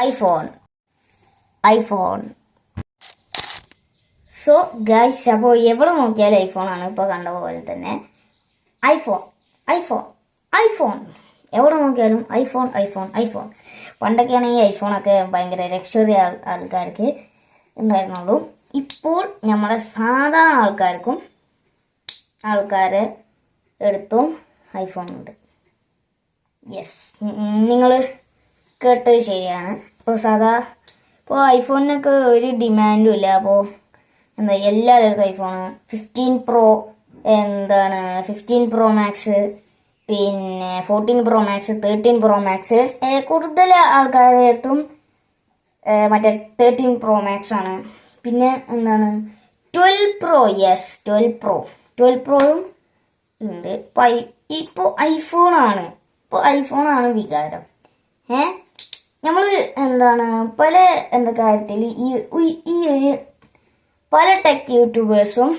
IPhone iPhone so guys, അപ്പോൾ എവിടെ നോക്കിയാലും ഐഫോണാണ്. ഇപ്പോൾ കണ്ട പോലെ തന്നെ ഐഫോൺ ഐഫോൺ ഐഫോൺ എവിടെ നോക്കിയാലും ഐഫോൺ ഐഫോൺ ഐഫോൺ. പണ്ടൊക്കെ ആണെങ്കിൽ ഐഫോണൊക്കെ ഭയങ്കര ലക്ഷറി ആൾക്കാർക്ക് ഉണ്ടായിരുന്നുള്ളൂ. ഇപ്പോൾ നമ്മുടെ സാധാ ആൾക്കാരെ എടുത്തും ഐഫോൺ ഉണ്ട്. യെസ്, നിങ്ങൾ കേട്ടത് ശരിയാണ്. ഇപ്പോൾ ഐഫോണിനൊക്കെ ഒരു ഡിമാൻഡും ഇല്ല. അപ്പോൾ എല്ലാവരുടെ അടുത്തും ഐഫോൺ 15 പ്രോ, 15 പ്രോ മാക്സ്, പിന്നെ 14 പ്രോ മാക്സ്, 13 പ്രോ മാക്സ്. കൂടുതൽ ആൾക്കാരുടെ അടുത്തും മറ്റേ 13 പ്രോ മാക്സ് ആണ്. പിന്നെ 12 പ്രോ. യെസ്, 12 പ്രോയും ഉണ്ട്. ഇപ്പോൾ ഐഫോണാണ് വികാരം. നമ്മൾ പല കാര്യത്തിൽ ഈ ഒരു പല ടെക് യൂട്യൂബേഴ്സും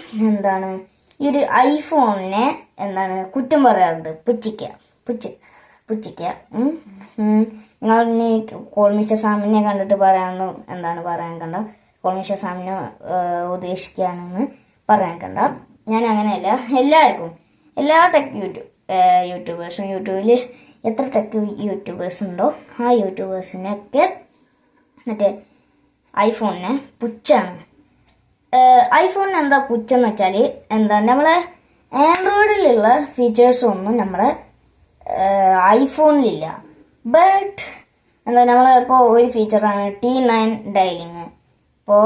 ഈ ഒരു ഐഫോണിനെ കുറ്റം പറയാറുണ്ട്. പുച്ഛിക്കുക. നിങ്ങൾ ഇനി കോൾമിച്ച സാമിനെ കണ്ടിട്ട് പറയാൻ കണ്ട കോൾമിച്ച സാമിനെ ഉദ്ദേശിക്കുകയാണെന്ന് പറയാൻ കണ്ട. ഞാൻ അങ്ങനെയല്ല. എല്ലാ ടെക് യൂട്യൂബേഴ്സും, യൂട്യൂബിൽ എത്ര ടെക് യൂട്യൂബേഴ്സ് ഉണ്ടോ ആ യൂട്യൂബേഴ്സിനൊക്കെ മറ്റേ ഐഫോണിനെ പുച്ഛാണ്. ഐഫോണിന് എന്താ പുച്ഛെന്ന് വെച്ചാൽ നമ്മളെ ആൻഡ്രോയിഡിലുള്ള ഫീച്ചേഴ്സൊന്നും നമ്മളെ ഐഫോണിലില്ല. ബട്ട് നമ്മളിപ്പോൾ ഒരു ഫീച്ചറാണ് T9 ഡയലിങ്. ഇപ്പോൾ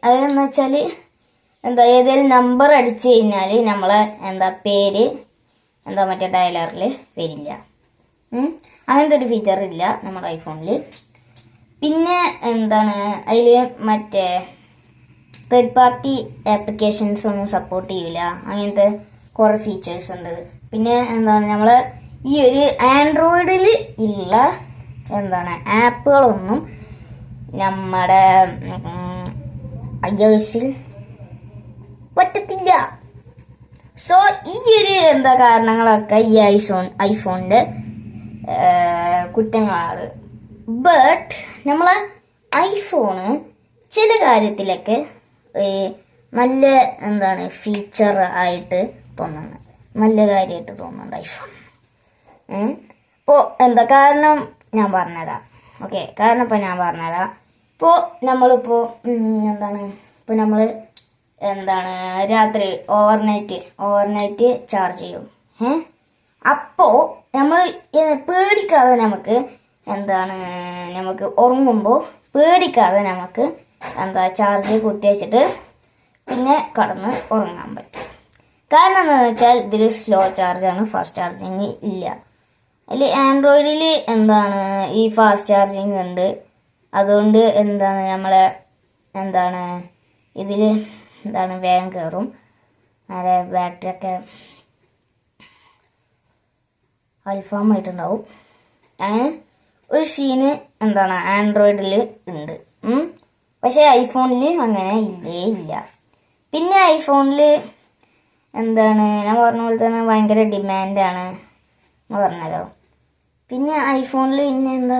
അതെന്ന് വെച്ചാൽ ഏതെങ്കിലും നമ്പർ അടിച്ചു കഴിഞ്ഞാൽ നമ്മളെ പേര് മറ്റേ ഡയലറിൽ വരില്ല. അങ്ങനത്തെ ഒരു ഫീച്ചർ ഇല്ല നമ്മുടെ ഐഫോണിൽ. പിന്നെ അതിൽ മറ്റേ തേർഡ് പാർട്ടി ആപ്ലിക്കേഷൻസ് ഒന്നും സപ്പോർട്ട് ചെയ്യില്ല. അങ്ങനത്തെ കുറേ ഫീച്ചേഴ്സ് ഉണ്ട്. പിന്നെ നമ്മൾ ഈ ഒരു ആൻഡ്രോയിഡിൽ ഉള്ള ആപ്പുകളൊന്നും നമ്മുടെ iOS-ൽ പറ്റത്തില്ല. സോ ഈ ഒരു കാരണങ്ങളൊക്കെ ഈ ഐഫോണിൻ്റെ കുറ്റങ്ങളാണ്. ബട്ട് നമ്മളെ ഐഫോണ് ചില കാര്യത്തിലൊക്കെ നല്ല ഫീച്ചർ ആയിട്ട് തോന്നുന്നുണ്ട്. നല്ല കാര്യമായിട്ട് തോന്നുന്നുണ്ട് ഐഫോൺ. ഇപ്പോൾ കാരണം ഞാൻ പറഞ്ഞുതരാം. ഓക്കെ, കാരണം ഇപ്പോൾ ഞാൻ പറഞ്ഞുതരാം. ഇപ്പോൾ നമ്മളിപ്പോൾ ഇപ്പോൾ നമ്മൾ രാത്രി ഓവർനൈറ്റ് ചാർജ് ചെയ്യും. അപ്പോൾ നമ്മൾ പേടിക്കാതെ നമുക്ക് ഉറങ്ങുമ്പോൾ പേടിക്കാതെ നമുക്ക് ചാർജ് കുത്തി വെച്ചിട്ട് പിന്നെ കടന്ന് ഉറങ്ങാൻ പറ്റും. കാരണം എന്താണെന്ന് വെച്ചാൽ ഇതിൽ സ്ലോ ചാർജാണ്, ഫാസ്റ്റ് ചാർജിങ് ഇല്ല. അതിൽ ആൻഡ്രോയിഡിൽ ഈ ഫാസ്റ്റ് ചാർജിങ് ഉണ്ട്. അതുകൊണ്ട് നമ്മളെ ഇതിൽ വേഗം കയറും. ബാറ്ററിയൊക്കെ അൽഫാമായിട്ടുണ്ടാവും. അങ്ങനെ ഒരു സീന് ആൻഡ്രോയിഡിൽ ഉണ്ട്. പക്ഷേ ഐഫോണിൽ അങ്ങനെ ഇല്ല. പിന്നെ ഐഫോണിൽ ഞാൻ പറഞ്ഞ പോലെ തന്നെ ഭയങ്കര ഡിമാൻഡാണ് എന്ന് പറഞ്ഞല്ലോ. പിന്നെ ഐഫോണിൽ പിന്നെ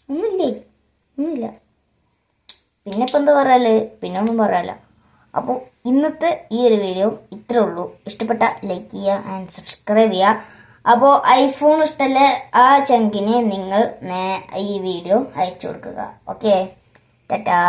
ഒന്നുമില്ല. പിന്നെ ഇപ്പം എന്താ പറയാല്, പിന്നെ ഒന്നും പറയാല്ല. അപ്പോൾ ഇന്നത്തെ ഈ ഒരു വീഡിയോ ഇത്രേ ഉള്ളൂ. ഇഷ്ടപ്പെട്ട ലൈക്ക് ചെയ്യുക ആൻഡ് സബ്സ്ക്രൈബ് ചെയ്യുക. അപ്പോൾ ഐഫോൺ ഇഷ്ടമല്ല ആ ചങ്കിന് നിങ്ങൾ ഈ വീഡിയോ അയച്ചു കൊടുക്കുക. ഓക്കെ, ടാറ്റാ.